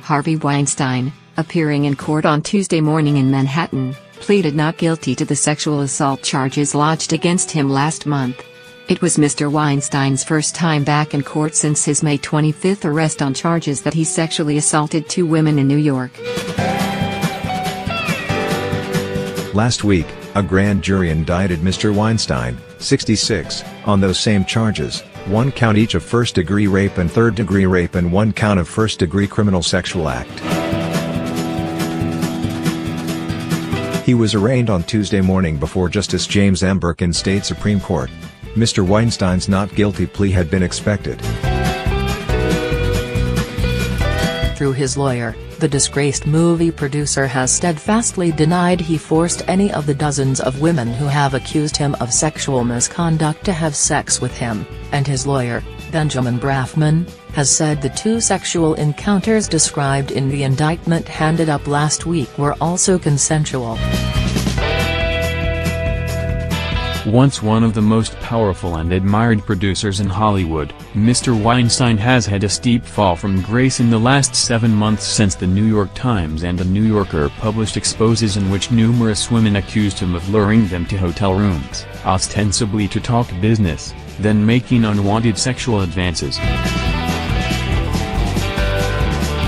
Harvey Weinstein, appearing in court on Tuesday morning in Manhattan, pleaded not guilty to the sexual assault charges lodged against him last month. It was Mr. Weinstein's first time back in court since his May 25 arrest on charges that he sexually assaulted 2 women in New York. Last week, a grand jury indicted Mr. Weinstein, 66, on those same charges, 1 count each of first-degree rape and third-degree rape and 1 count of first-degree criminal sexual act. He was arraigned on Tuesday morning before Justice James M. Burke in State Supreme Court. Mr. Weinstein's not guilty plea had been expected. Through his lawyer, the disgraced movie producer has steadfastly denied he forced any of the dozens of women who have accused him of sexual misconduct to have sex with him, and his lawyer, Benjamin Brafman, has said the 2 sexual encounters described in the indictment handed up last week were also consensual. Once one of the most powerful and admired producers in Hollywood, Mr. Weinstein has had a steep fall from grace in the last 7 months since the New York Times and The New Yorker published exposes in which numerous women accused him of luring them to hotel rooms, ostensibly to talk business, then making unwanted sexual advances.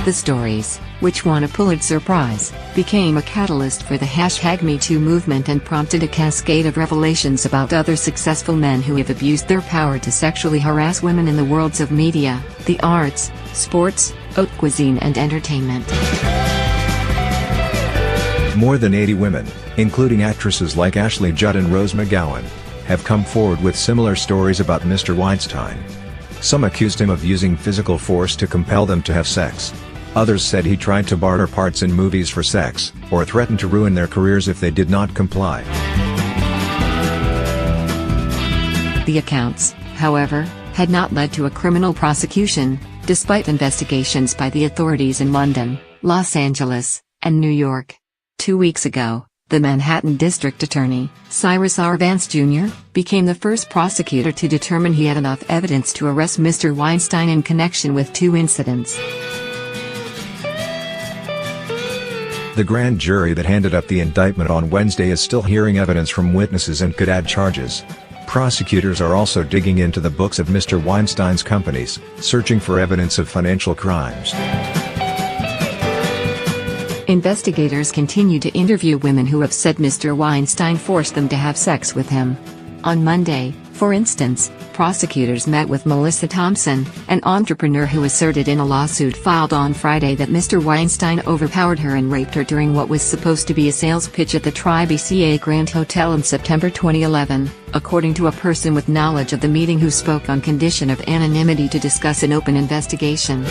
The stories, which won a Pulitzer Prize, became a catalyst for the #MeToo movement and prompted a cascade of revelations about other successful men who have abused their power to sexually harass women in the worlds of media, the arts, sports, haute cuisine and entertainment. More than 80 women, including actresses like Ashley Judd and Rose McGowan, have come forward with similar stories about Mr. Weinstein. Some accused him of using physical force to compel them to have sex. Others said he tried to barter parts in movies for sex, or threatened to ruin their careers if they did not comply. The accounts, however, had not led to a criminal prosecution, despite investigations by the authorities in London, Los Angeles, and New York. 2 weeks ago, the Manhattan District Attorney, Cyrus R. Vance Jr., became the first prosecutor to determine he had enough evidence to arrest Mr. Weinstein in connection with 2 incidents. The grand jury that handed up the indictment on Wednesday is still hearing evidence from witnesses and could add charges. Prosecutors are also digging into the books of Mr. Weinstein's companies, searching for evidence of financial crimes. Investigators continue to interview women who have said Mr. Weinstein forced them to have sex with him. On Monday, for instance, prosecutors met with Melissa Thompson, an entrepreneur who asserted in a lawsuit filed on Friday that Mr. Weinstein overpowered her and raped her during what was supposed to be a sales pitch at the Tribeca Grand Hotel in September 2011, according to a person with knowledge of the meeting who spoke on condition of anonymity to discuss an open investigation.